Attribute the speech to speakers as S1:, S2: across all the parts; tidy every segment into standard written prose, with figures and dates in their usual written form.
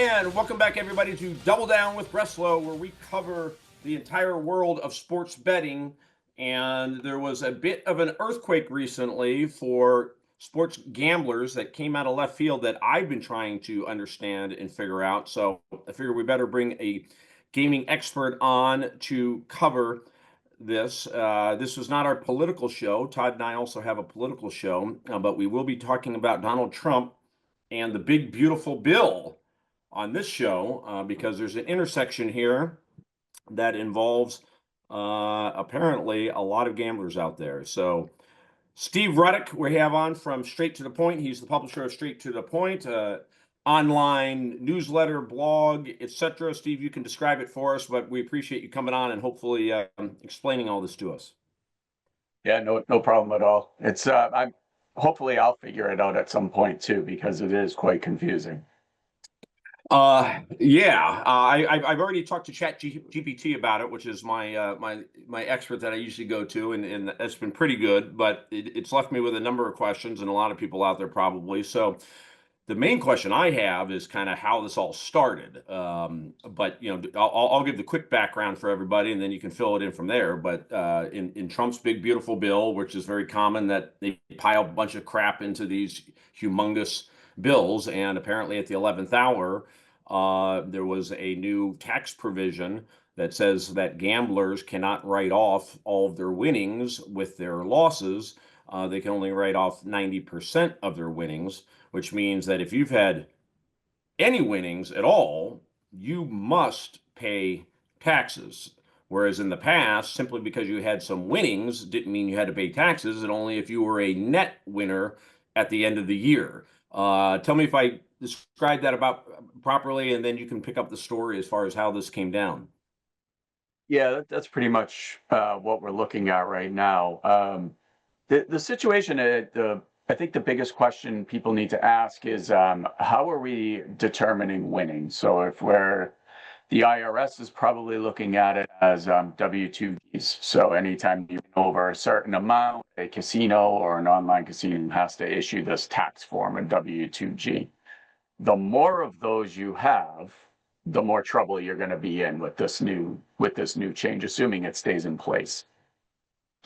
S1: And welcome back, everybody, to Double Down with Breslo, where we cover the entire world of sports betting. And there was a bit of an earthquake recently for sports gamblers that came out of left field that I've been trying to understand and figure out. So I figured we better bring a gaming expert on to cover this. This was not our political show. Todd and I also have a political show, but we will be talking about Donald Trump and the big, beautiful bill on this show because there's an intersection here that involves apparently a lot of gamblers out there. So Steve Ruddock we have on from Straight to the Point. He's the publisher of Straight to the Point, online newsletter, blog, etc. Steve, you can describe it for us, but we appreciate you coming on and hopefully explaining all this to us.
S2: Yeah, no problem at all. It's hopefully I'll figure it out at some point too, because it is quite confusing.
S1: I've already talked to GPT about it, which is my my expert that I usually go to, and it's been pretty good, but it's left me with a number of questions, and a lot of people out there probably. So the main question I have is kind of how this all started. But I'll give the quick background for everybody, and then you can fill it in from there. But in Trump's big beautiful bill, which is very common that they pile a bunch of crap into these humongous bills, and apparently at the 11th hour, there was a new tax provision that says that gamblers cannot write off all of their winnings with their losses. They can only write off 90% of their winnings, which means that if you've had any winnings at all, you must pay taxes. Whereas in the past, simply because you had some winnings didn't mean you had to pay taxes, and only if you were a net winner at the end of the year. Tell me if I described that about properly, and then you can pick up the story as far as how this came down.
S2: Yeah, that's pretty much what we're looking at right now. The situation, I think the biggest question people need to ask is how are we determining winning? So the IRS is probably looking at it as W-2Gs. So anytime you win over a certain amount, a casino or an online casino has to issue this tax form, a W-2G. The more of those you have, the more trouble you're going to be in with this new change, assuming it stays in place.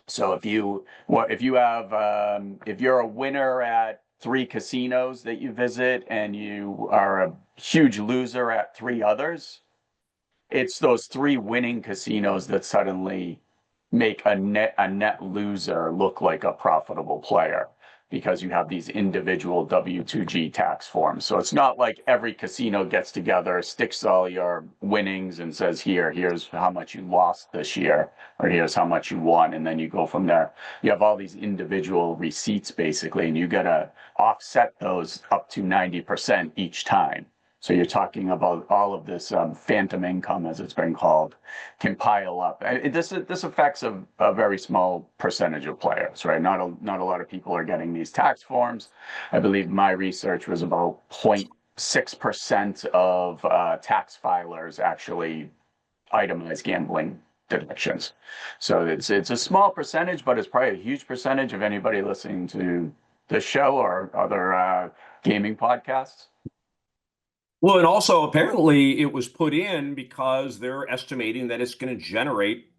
S2: So if you're a winner at 3 casinos that you visit and you are a huge loser at 3 others, it's those 3 winning casinos that suddenly make a net loser look like a profitable player, because you have these individual W-2G tax forms. So it's not like every casino gets together, sticks all your winnings and says, here's how much you lost this year, or here's how much you won, and then you go from there. You have all these individual receipts basically, and you gotta offset those up to 90% each time. So you're talking about all of this phantom income, as it's been called, can pile up. This affects a very small percentage of players, right? Not a lot of people are getting these tax forms. I believe my research was about 0.6% of tax filers actually itemize gambling deductions. So it's a small percentage, but it's probably a huge percentage of anybody listening to this show or other gaming podcasts.
S1: Well, and also apparently it was put in because they're estimating that it's going to generate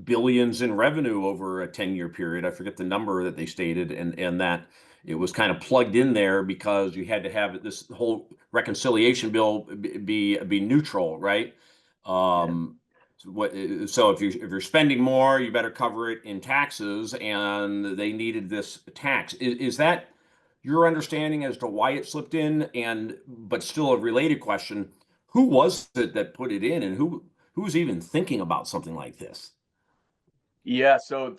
S1: billions in revenue over a 10-year period. I forget the number that they stated, and that it was kind of plugged in there because you had to have this whole reconciliation bill be neutral, right? So if you're spending more, you better cover it in taxes, and they needed this tax. Is that your understanding as to why it slipped in? And but still a related question, who was it that put it in, and who's even thinking about something like this?
S2: Yeah, so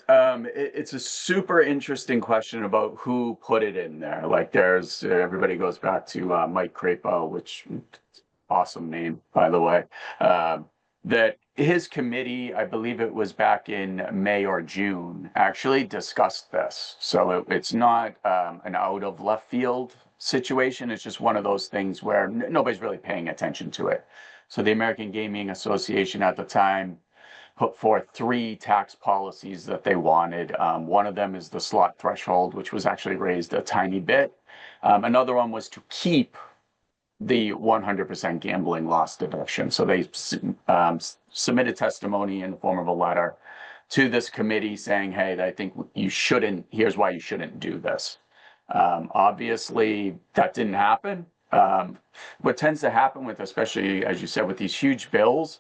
S2: it's a super interesting question about who put it in there. Like, there's everybody goes back to Mike Crapo, which awesome name, by the way. That his committee, I believe it was back in May or June, actually discussed this. So it's not an out of left field situation. It's just one of those things where nobody's really paying attention to it. So the American Gaming Association at the time put forth 3 tax policies that they wanted. One of them is the slot threshold, which was actually raised a tiny bit. Another one was to keep the 100% gambling loss deduction. So they submitted testimony in the form of a letter to this committee saying, hey, I think you shouldn't, here's why you shouldn't do this. Obviously, that didn't happen. What tends to happen with, especially as you said, with these huge bills,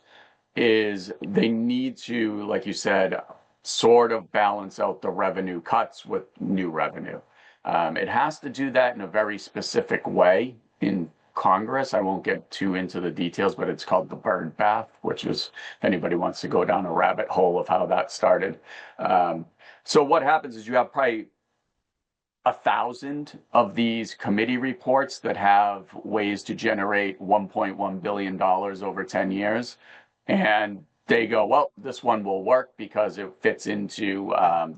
S2: is they need to, like you said, sort of balance out the revenue cuts with new revenue. It has to do that in a very specific way in Congress. I won't get too into the details, but it's called the bird bath, which is, if anybody wants to go down a rabbit hole of how that started. So what happens is you have probably 1,000 of these committee reports that have ways to generate $1.1 billion over 10 years. And they go, well, this one will work because it fits into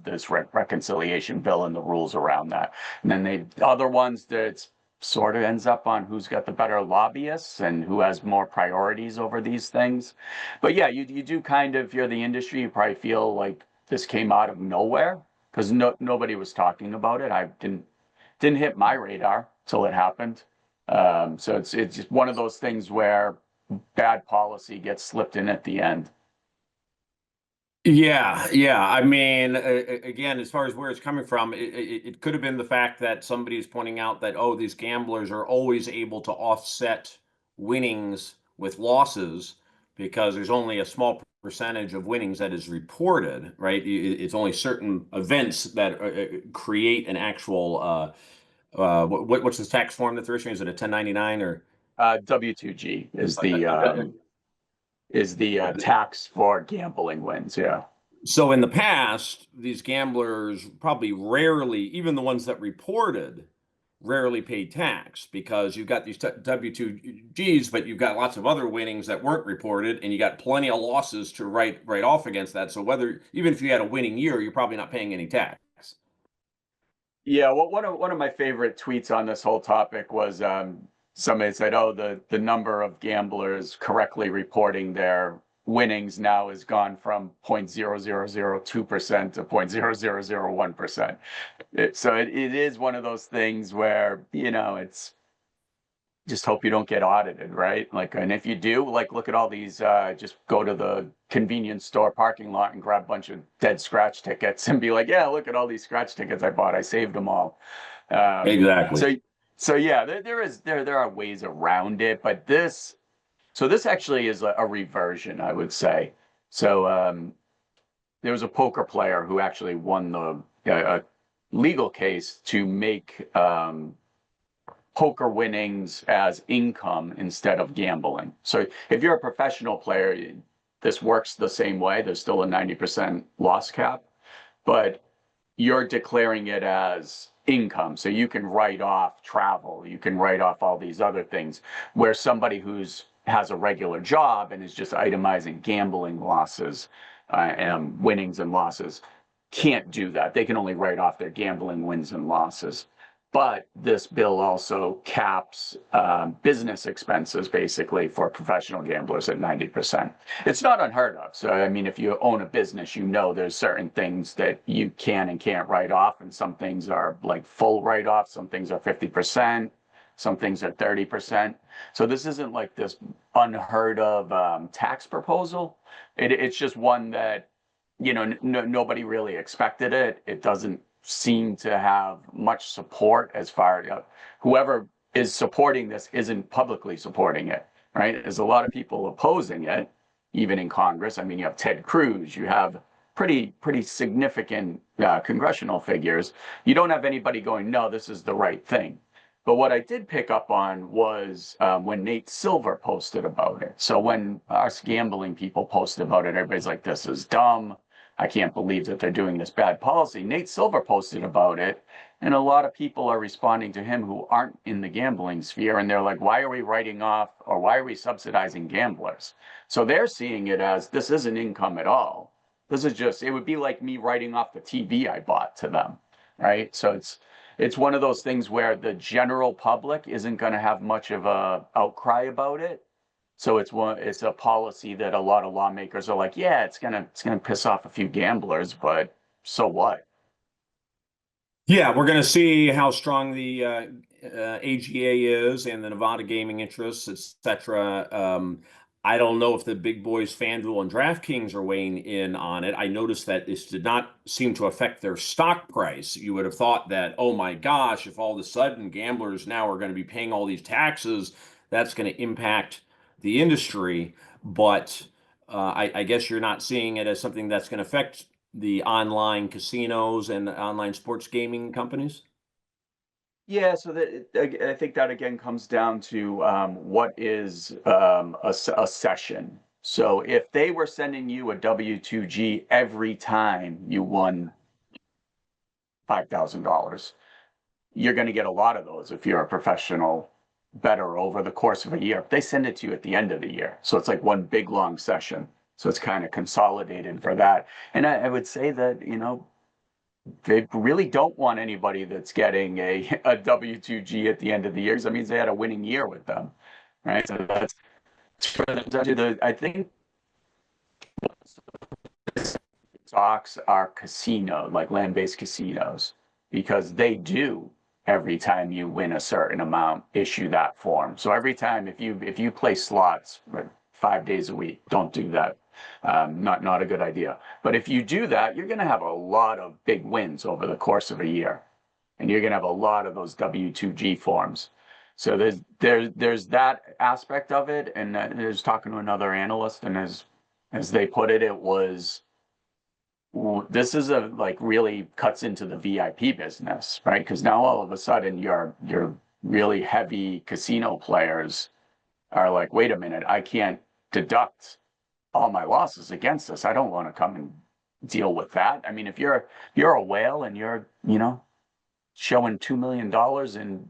S2: this reconciliation bill and the rules around that. And then other ones that sort of ends up on who's got the better lobbyists and who has more priorities over these things. But yeah, you do kind of, you're the industry, you probably feel like this came out of nowhere because nobody was talking about it. I didn't hit my radar till it happened. So it's just one of those things where bad policy gets slipped in at the end.
S1: Yeah, yeah. I mean, again, as far as where it's coming from, it could have been the fact that somebody is pointing out that, oh, these gamblers are always able to offset winnings with losses because there's only a small percentage of winnings that is reported, right? It's only certain events that create an actual, what's the tax form that they're issuing? Is it a 1099 or?
S2: W2G is the tax for gambling wins. Yeah.
S1: So in the past, these gamblers probably rarely, even the ones that reported, rarely paid tax because you've got these W2Gs, but you've got lots of other winnings that weren't reported, and you got plenty of losses to write off against that. So whether even if you had a winning year, you're probably not paying any tax.
S2: Yeah, well, one of my favorite tweets on this whole topic was somebody said, "Oh, the number of gamblers correctly reporting their winnings now has gone from 0.0002% to 0.0001%." So it is one of those things where it's just hope you don't get audited, right? Like, and if you do, like, look at all these, just go to the convenience store parking lot and grab a bunch of dead scratch tickets and be like, yeah, look at all these scratch tickets I bought. I saved them all.
S1: Exactly.
S2: So yeah, there are ways around it, but this actually is a reversion, I would say. So there was a poker player who actually won a legal case to make poker winnings as income instead of gambling. So if you're a professional player, this works the same way. There's still a 90% loss cap, but you're declaring it as income. So you can write off travel, you can write off all these other things, where somebody has a regular job and is just itemizing gambling losses and winnings and losses can't do that. They can only write off their gambling wins and losses. But this bill also caps business expenses basically for professional gamblers at 90%. It's not unheard of. So, I mean, if you own a business, there's certain things that you can and can't write off. And some things are like full write off, some things are 50%, some things are 30%. So this isn't like this unheard of tax proposal. It's just one that, nobody really expected it. It doesn't seem to have much support as far as whoever is supporting this isn't publicly supporting it, right? There's a lot of people opposing it, even in Congress. I mean, you have Ted Cruz, you have pretty significant congressional figures. You don't have anybody going, no, this is the right thing. But what I did pick up on was when Nate Silver posted about it. So when us gambling people posted about it, everybody's like, this is dumb. I can't believe that they're doing this bad policy. Nate Silver posted about it, and a lot of people are responding to him who aren't in the gambling sphere, and they're like, why are we writing off or why are we subsidizing gamblers? So they're seeing it as this isn't income at all. This is just, it would be like me writing off the TV I bought to them, right? So it's one of those things where the general public isn't going to have much of a outcry about it. So it's a policy that a lot of lawmakers are like, yeah, it's gonna piss off a few gamblers, but so what?
S1: Yeah, we're going to see how strong the AGA is and the Nevada gaming interests, etc. I don't know if the big boys FanDuel and DraftKings are weighing in on it. I noticed that this did not seem to affect their stock price. You would have thought that, oh my gosh, if all of a sudden gamblers now are going to be paying all these taxes, that's going to impact the industry. But I guess you're not seeing it as something that's going to affect the online casinos and online sports gaming companies.
S2: Yeah, so that I think that again comes down to what is a session. So if they were sending you a W-2G every time you won $5,000, you're going to get a lot of those if you're a professional bettor over the course of a year. They send it to you at the end of the year. So it's like one big long session. So it's kind of consolidated for that. And I would say that, they really don't want anybody that's getting a W-2G at the end of the year. That means they had a winning year with them, right? So that's for them to do I think stocks are casino, like land-based casinos, because they do every time you win a certain amount, issue that form. So every time if you play slots 5 days a week, don't do that. Not a good idea. But if you do that, you're going to have a lot of big wins over the course of a year, and you're going to have a lot of those W-2G forms. So there's that aspect of it. And I was talking to another analyst, and as they put it, it was this is like really cuts into the VIP business, right? Because now all of a sudden your really heavy casino players are like, wait a minute, I can't deduct all my losses against us. I don't want to come and deal with that. I mean, if you're a whale and you're, showing $2 million in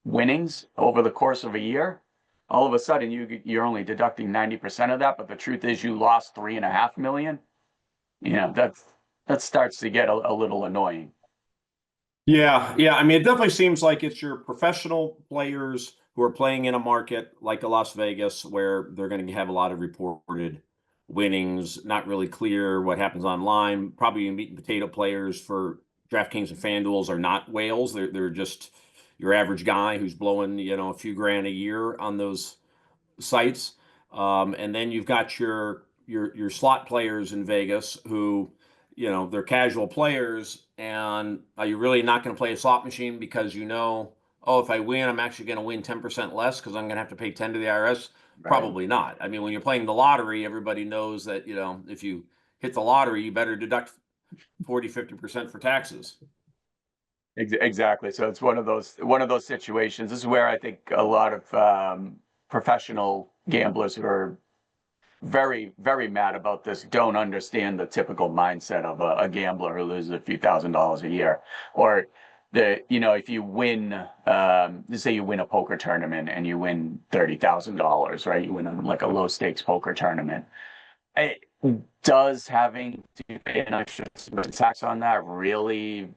S2: winnings over the course of a year, all of a sudden you're only deducting 90% of that. But the truth is you lost 3.5 million. That starts to get a little annoying.
S1: Yeah, yeah. I mean, it definitely seems like it's your professional players who are playing in a market like a Las Vegas, where they're going to have a lot of reported winnings, not really clear what happens online. Probably meat and potato players for DraftKings and FanDuels are not whales. They're just your average guy who's blowing, a few grand a year on those sites. And then you've got your slot players in Vegas who, they're casual players. And are you really not going to play a slot machine because oh, if I win, I'm actually going to win 10% less because I'm going to have to pay 10 to the IRS?
S2: Right.
S1: Probably not. I mean, when you're playing the lottery, everybody knows that, if you hit the lottery, you better deduct 40, 50% for taxes.
S2: Exactly. So it's one of those situations. This is where I think a lot of professional gamblers who are very, very mad about this don't understand the typical mindset of a gambler who loses a few $1,000s a year. Or if you win, say you win a poker tournament and you win $30,000, right? You win like a low stakes poker tournament. Does having to pay an extra tax on that really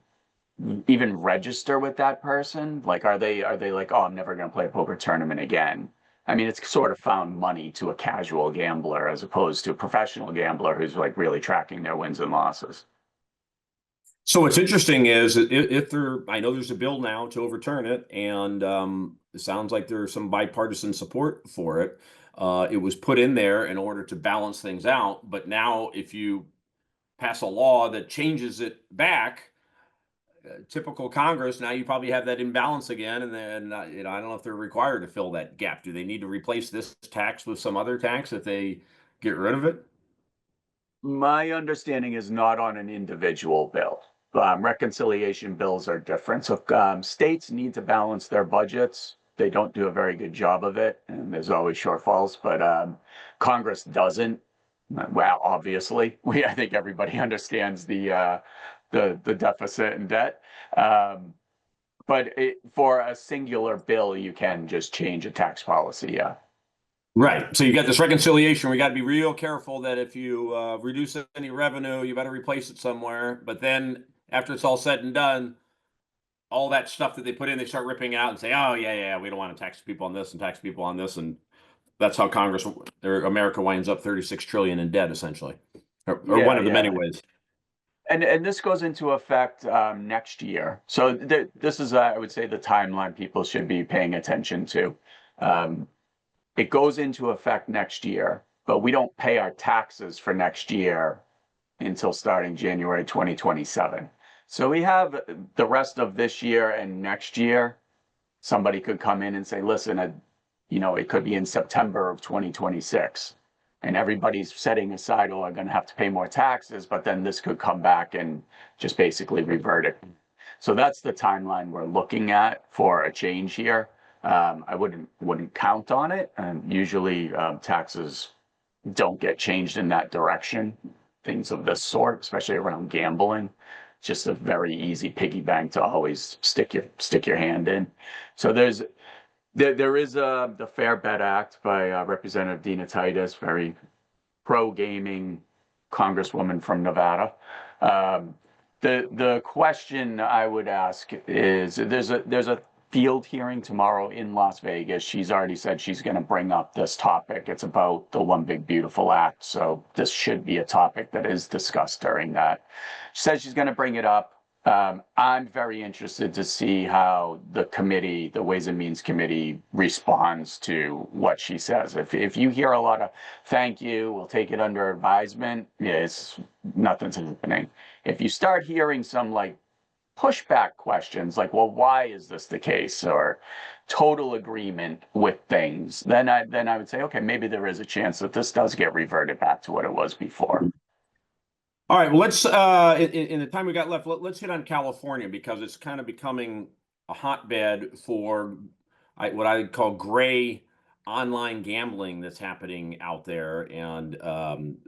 S2: even register with that person? Like, are they like, oh, I'm never going to play a poker tournament again? I mean, it's sort of found money to a casual gambler as opposed to a professional gambler who's like really tracking their wins and losses.
S1: So what's interesting is if I know there's a bill now to overturn it, and it sounds like there's some bipartisan support for it. It was put in there in order to balance things out, but now if you pass a law that changes it back, typical Congress, now you probably have that imbalance again, and then I don't know if they're required to fill that gap. Do they need to replace this tax with some other tax if they get rid of it?
S2: My understanding is not on an individual bill. Reconciliation bills are different. So states need to balance their budgets. They don't do a very good job of it, and there's always shortfalls. But Congress doesn't. Well, obviously, I think everybody understands the deficit and debt. But for a singular bill, you can just change a tax policy. Yeah.
S1: Right. So you got this reconciliation. We got to be real careful that if you reduce any revenue, you better replace it somewhere. But then after it's all said and done, all that stuff that they put in, they start ripping out and say, "Oh yeah, yeah, we don't want to tax people on this and tax people on this," and that's how Congress or America winds up 36 trillion in debt, essentially, or one
S2: Yeah,
S1: of the many
S2: yeah.
S1: ways.
S2: And this goes into effect next year. So this is, I would say, the timeline people should be paying attention to. Um, it goes into effect next year, but we don't pay our taxes for next year until starting January 2027. So we have the rest of this year and next year. Somebody could come in and say, listen, it could be in September of 2026. And everybody's setting aside, oh, I'm going to have to pay more taxes, but then this could come back and just basically revert it. So that's the timeline we're looking at for a change here. I wouldn't count on it. And usually taxes don't get changed in that direction. Things of this sort, especially around gambling, just a very easy piggy bank to always stick your hand in. So there is the Fair Bet Act by Representative Dina Titus, very pro gaming congresswoman from Nevada. The question I would ask is there's a field hearing tomorrow in Las Vegas. She's already said she's going to bring up this topic. It's about the One Big Beautiful Act. So this should be a topic that is discussed during that. She says she's going to bring it up. I'm very interested to see how the committee, the Ways and Means Committee, responds to what she says. If you hear a lot of thank you, we'll take it under advisement, nothing's happening. If you start hearing some like pushback questions like, well, why is this the case? Or total agreement with things, then I would say, okay, maybe there is a chance that this does get reverted back to what it was before.
S1: All right, well, let's in the time we got left, let's hit on California because it's kind of becoming a hotbed for what I would call gray online gambling that's happening out there, and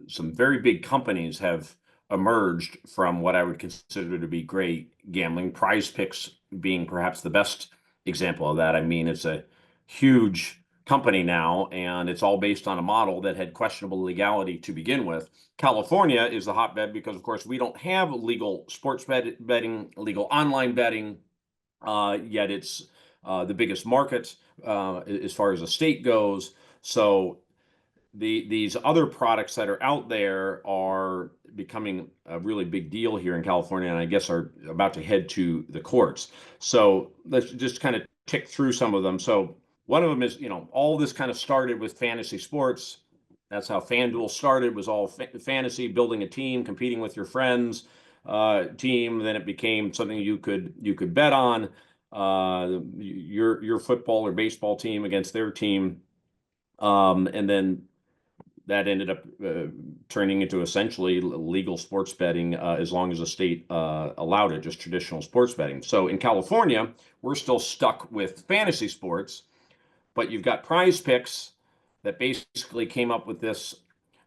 S1: some very big companies have emerged from what I would consider to be gray gambling. PrizePicks being perhaps the best example of that. I mean, it's a huge company now, and it's all based on a model that had questionable legality to begin with. California is the hotbed because, of course, we don't have legal sports betting, legal online betting, yet it's the biggest market as far as the state goes. So these other products that are out there are becoming a really big deal here in California, and I guess are about to head to the courts. So let's just kind of tick through some of them. So one of them is, all this kind of started with fantasy sports. That's how FanDuel started, was all fantasy, building a team, competing with your friends team. Then it became something you could bet on, your football or baseball team against their team. And then that ended up turning into essentially legal sports betting as long as the state allowed it, just traditional sports betting. So in California, we're still stuck with fantasy sports, but you've got PrizePicks that basically came up with this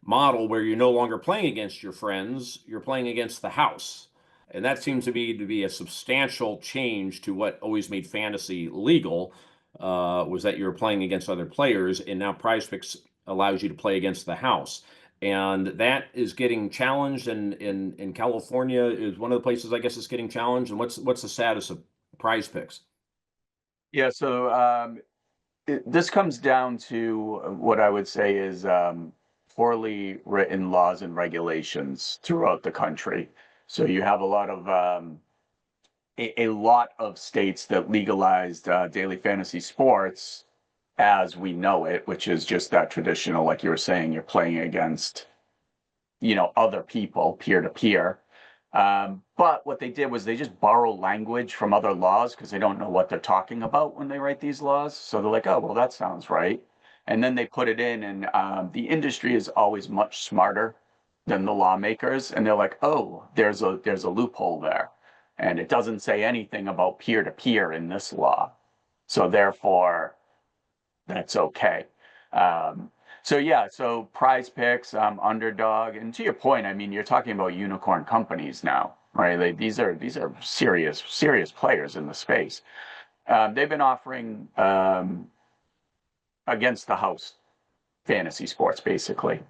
S1: model where you're no longer playing against your friends, you're playing against the house. And that seems to be a substantial change to what always made fantasy legal, was that you're playing against other players, and now PrizePicks allows you to play against the house. And that is getting challenged, and in California is one of the places I guess it's getting challenged. And what's the status of PrizePicks?
S2: Yeah, so this comes down to what I would say is poorly written laws and regulations throughout the country. So you have a lot of states that legalized daily fantasy sports as we know it, which is just that traditional, like you were saying, you're playing against, other people peer to peer. But what they did was they just borrow language from other laws because they don't know what they're talking about when they write these laws. So they're like, oh, well, that sounds right. And then they put it in, and the industry is always much smarter than the lawmakers. And they're like, oh, there's a loophole there. And it doesn't say anything about peer to peer in this law. So therefore, that's okay. So PrizePicks, Underdog, and to your point, I mean, you're talking about unicorn companies now, right? These are serious players in the space. They've been offering against the house fantasy sports, basically.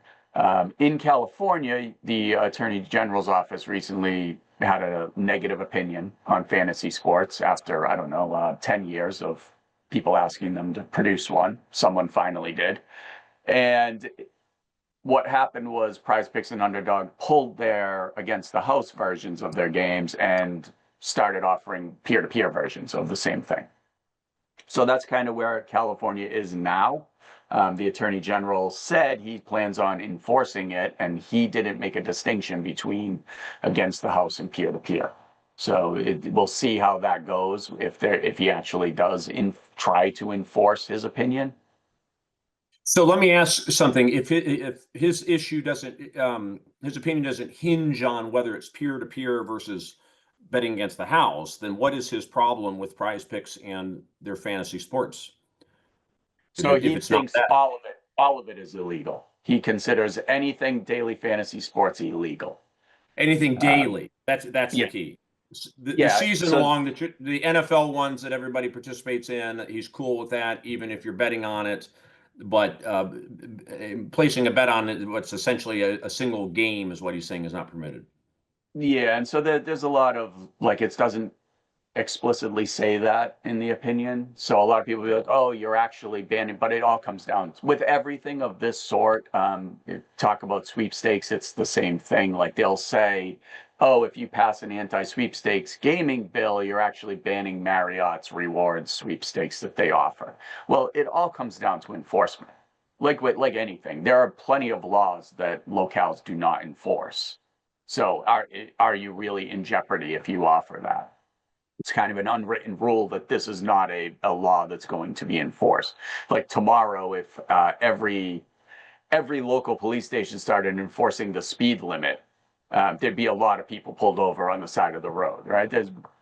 S2: In California, the Attorney General's office recently had a negative opinion on fantasy sports after, I don't know, 10 years of people asking them to produce one. Someone finally did. And what happened was PrizePicks and Underdog pulled their against the house versions of their games and started offering peer-to-peer versions of the same thing. So that's kind of where California is now. The Attorney General said he plans on enforcing it, and he didn't make a distinction between against the house and peer-to-peer. So we'll see how that goes if he actually does try to enforce his opinion.
S1: So let me ask something. If his issue doesn't, his opinion doesn't hinge on whether it's peer to peer versus betting against the house, then what is his problem with PrizePicks and their fantasy sports?
S2: So
S1: If
S2: he
S1: it's not
S2: thinks
S1: that,
S2: all of it is illegal. He considers anything daily fantasy sports illegal.
S1: anything
S2: Um,
S1: daily, that's the
S2: yeah,
S1: key. The
S2: yeah.
S1: season
S2: So
S1: long, the NFL ones that everybody participates in, he's cool with that, even if you're betting on it. But placing a bet on what's essentially a single game is what he's saying is not permitted.
S2: yeah, and so there's a lot of like it doesn't explicitly say that in the opinion. So a lot of people will be like, "Oh, you're actually banning," but it all comes down with everything of this sort. You talk about sweepstakes, it's the same thing. Like they'll say, "Oh, if you pass an anti-sweepstakes gaming bill, you're actually banning Marriott's rewards sweepstakes that they offer." Well, it all comes down to enforcement. Like anything, there are plenty of laws that locales do not enforce. So are you really in jeopardy if you offer that? It's kind of an unwritten rule that this is not a law that's going to be enforced. Like tomorrow, if every local police station started enforcing the speed limit, there'd be a lot of people pulled over on the side of the road, right?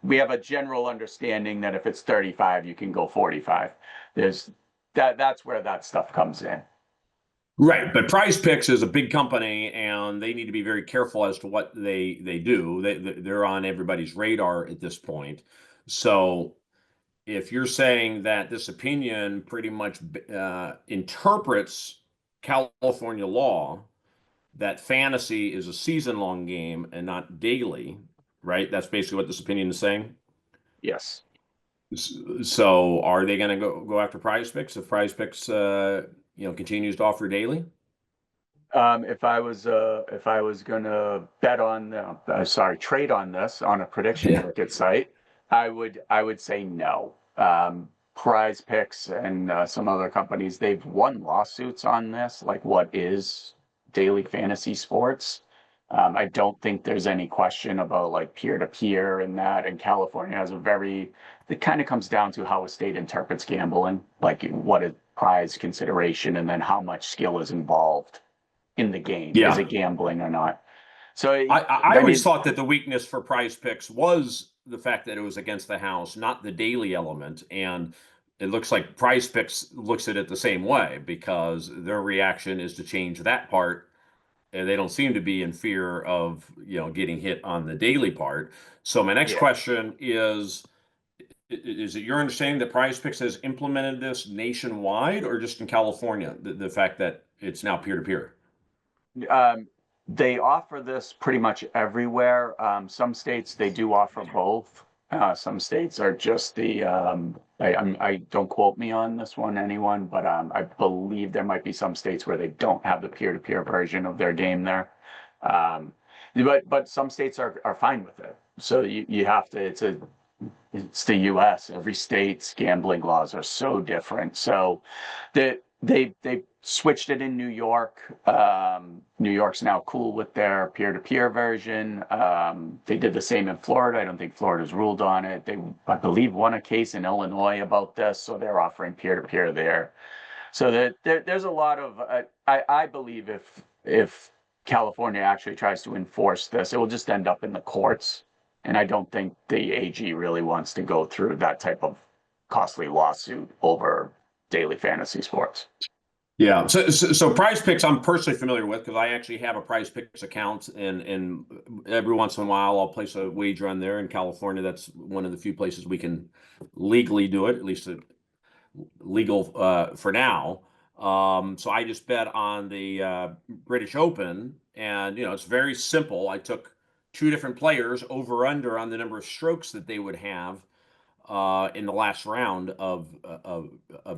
S2: We have a general understanding that if it's 35, you can go 45. That's where that stuff comes in.
S1: Right, but PrizePicks is a big company, and they need to be very careful as to what they do. They're on everybody's radar at this point. So if you're saying that this opinion pretty much interprets California law, that fantasy is a season-long game and not daily, right? That's basically what this opinion is saying.
S2: Yes.
S1: So are they going to go after PrizePicks if PrizePicks continues to offer daily?
S2: If I was gonna bet on sorry, trade on this on a prediction
S1: Yeah.
S2: market site, I would say no. Prize Picks and some other companies, they've won lawsuits on this, like what is daily fantasy sports. I don't think there's any question about like peer to peer and that. And California has a very, it kind of comes down to how a state interprets gambling, like what is prize consideration and then how much skill is involved in the game. Is
S1: Yeah.
S2: it gambling or not? So,
S1: I
S2: I
S1: always
S2: mean,
S1: thought that the weakness for PrizePicks was the fact that it was against the house, not the daily element. And it looks like PrizePicks looks at it the same way because their reaction is to change that part. And they don't seem to be in fear of, getting hit on the daily part. So my next
S2: yeah.
S1: question is it your understanding that PrizePicks has implemented this nationwide or just in California? The fact that it's now peer to peer.
S2: Um, they offer this pretty much everywhere. Some states they do offer both. Some states are just I don't quote me on this one, anyone, but I believe there might be some states where they don't have the peer-to-peer version of their game there. Um, but some states are fine with it. So you have to. It's the U.S. Every state's gambling laws are so different. So they switched it in New York. New York's now cool with their peer-to-peer version. They did the same in Florida. I don't think Florida's ruled on it. They, I believe, won a case in Illinois about this, so they're offering peer-to-peer there. So there's a lot of I believe if California actually tries to enforce this, it will just end up in the courts. And I don't think the AG really wants to go through that type of costly lawsuit over daily fantasy sports.
S1: Yeah. So PrizePicks I'm personally familiar with because I actually have a PrizePicks account and every once in a while I'll place a wager on there in California. That's one of the few places we can legally do it, at least legal for now. So I just bet on the British Open, and it's very simple. I took two different players over under on the number of strokes that they would have in the last round of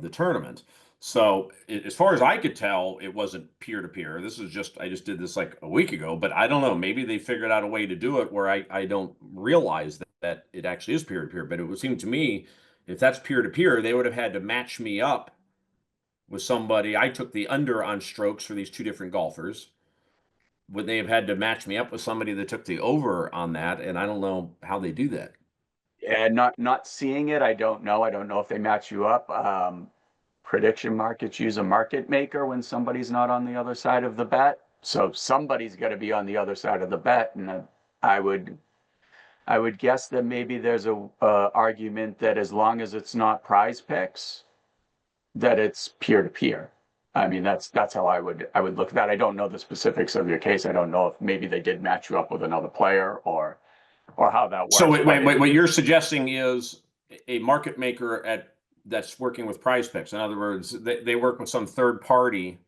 S1: the tournament. So as far as I could tell, it wasn't peer to peer. This is just I just did this like a week ago, but I don't know. Maybe they figured out a way to do it where I don't realize that it actually is peer to peer. But it would seem to me if that's peer to peer, they would have had to match me up with somebody. I took the under on strokes for these two different golfers. Would they have had to match me up with somebody that took the over on that? And I don't know how they do that.
S2: And not seeing it, I don't know. I don't know if they match you up. Prediction markets use a market maker when somebody's not on the other side of the bet. So somebody's got to be on the other side of the bet, and I would I would guess that maybe there's a argument that as long as it's not prize picks, that it's peer to peer. I mean, that's how I would look at that. I don't know the specifics of your case. I don't know if maybe they did match you up with another player or how that
S1: So
S2: works.
S1: wait, what you're suggesting is a market maker at that's working with prize picks. In other words, they work with some third party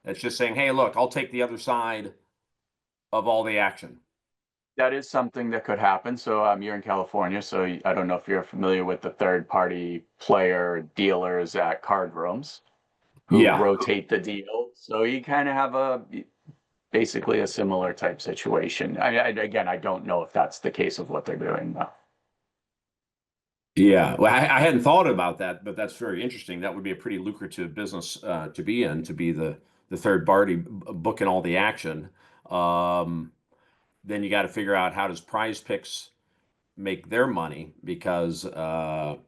S1: that's just saying, hey, look, I'll take the other side of all the action.
S2: That is something that could happen. So you're in California, so I don't know if you're familiar with the third party player dealers at card rooms who
S1: Yeah.
S2: rotate the deal. So you kind of have basically a similar type situation. Again, I don't know if that's the case of what they're doing though.
S1: Yeah, well, I hadn't thought about that, but that's very interesting. That would be a pretty lucrative business to be in, to be the third party booking all the action. Um, then you got to figure out how does Prize Picks make their money because the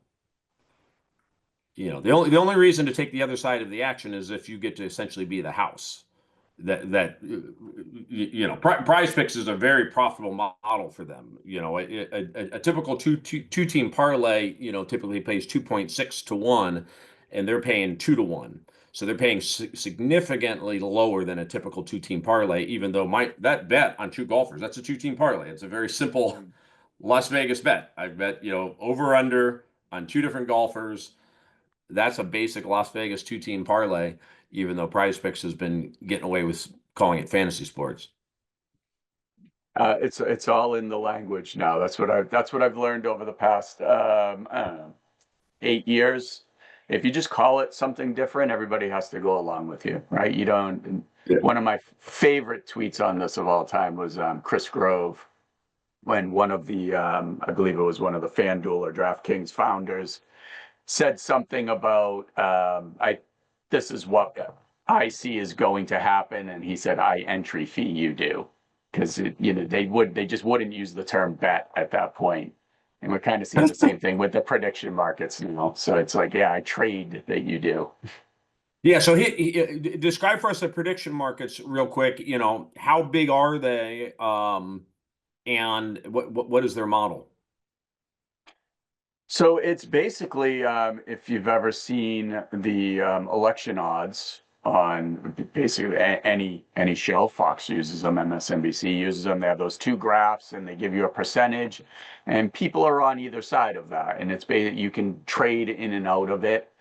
S1: only reason to take the other side of the action is if you get to essentially be the house. Prize Picks is a very profitable model for them. A typical two team parlay, typically pays 2.6 to 1, and they're paying 2 to 1. So they're paying significantly lower than a typical two-team parlay, even though that bet on two golfers, that's a two-team parlay. It's a very simple Las Vegas bet. I bet, over under on two different golfers. That's a basic Las Vegas two-team parlay, even though PrizePicks has been getting away with calling it fantasy sports.
S2: It's all in the language now. That's what I've learned over the past I don't know, 8 years. If you just call it something different, everybody has to go along with you, right? You don't.
S1: Yeah.
S2: One of my favorite tweets on this of all time was Chris Grove, when one of the I believe it was one of the FanDuel or DraftKings founders said something about I this is what I see is going to happen, and he said I entry fee you do, because they just wouldn't use the term bet at that point. And we're kind of seeing the same thing with the prediction markets now. So it's like, yeah, I trade that you do.
S1: Yeah, so describe for us the prediction markets real quick. How big are they, and what is their model?
S2: So it's basically, if you've ever seen the election odds on basically any show, Fox uses them, MSNBC uses them. They have those two graphs, and they give you a percentage, and people are on either side of that, and it's basically you can trade in and out of it.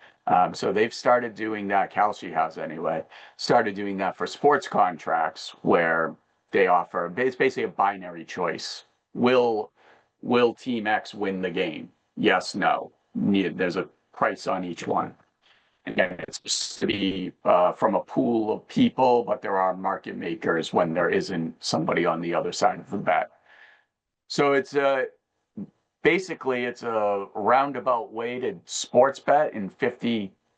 S2: So they've started doing that. Kalshi has anyway started doing that for sports contracts, where they offer it's basically a binary choice. Will Team X win the game? Yes, no. There's a price on each one. Again, it's supposed to be from a pool of people, but there are market makers when there isn't somebody on the other side of the bet. So it's basically it's a roundabout way to sports bet in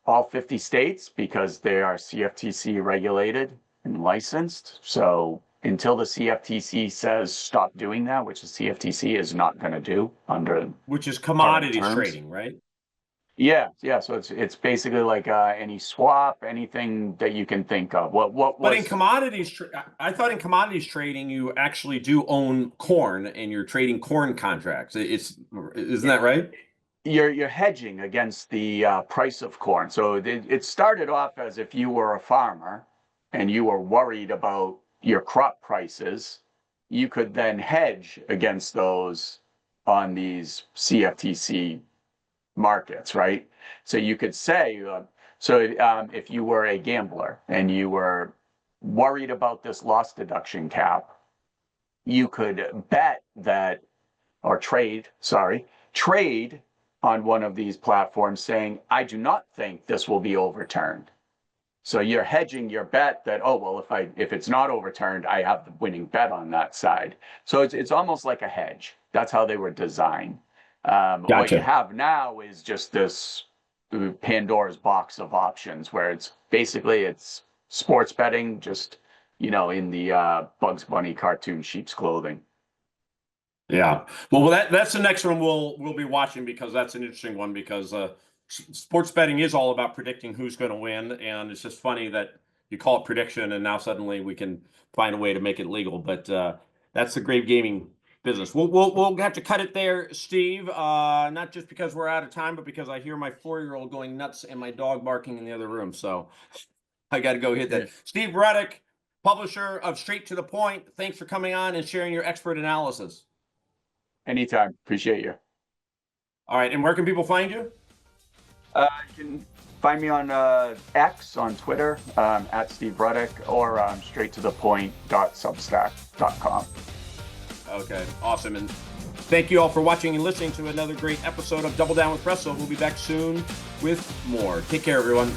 S2: all 50 states, because they are CFTC regulated and licensed. So until the CFTC says stop doing that, which the CFTC is not going to do under
S1: Which is
S2: current
S1: commodities
S2: terms.
S1: trading, right?
S2: Yeah. So it's basically like any swap, anything that you can think of. What
S1: But in
S2: was
S1: commodities, I thought in commodities trading, you actually do own corn and you're trading corn contracts. Isn't that right?
S2: you're hedging against the price of corn. So it started off as if you were a farmer and you were worried about your crop prices, you could then hedge against those on these CFTC markets, right? So you could say, if you were a gambler and you were worried about this loss deduction cap, you could bet that, or trade on one of these platforms saying, I do not think this will be overturned. So you're hedging your bet that, oh, well, if it's not overturned, I have the winning bet on that side. So it's almost like a hedge. That's how they were designed. What you have now is just this Pandora's box of options where it's sports betting, just, in the Bugs Bunny cartoon sheep's clothing.
S1: Yeah. Well, that's the next one we'll be watching, because that's an interesting one, because sports betting is all about predicting who's going to win, and it's just funny that you call it prediction and now suddenly we can find a way to make it legal. But that's the grave gaming business. We'll have to cut it there, Steve. Not just because we're out of time, but because I hear my 4-year-old going nuts and my dog barking in the other room. So I got to go hit that. Steve Ruddock, publisher of Straight to the Point. Thanks for coming on and sharing your expert analysis.
S2: Anytime. Appreciate you.
S1: All right. And where can people find you?
S2: You can find me on X, on Twitter, at Steve Ruddock, or straighttothepoint.substack.com.
S1: Okay, awesome. And thank you all for watching and listening to another great episode of Double Down with Breslo. We'll be back soon with more. Take care, everyone.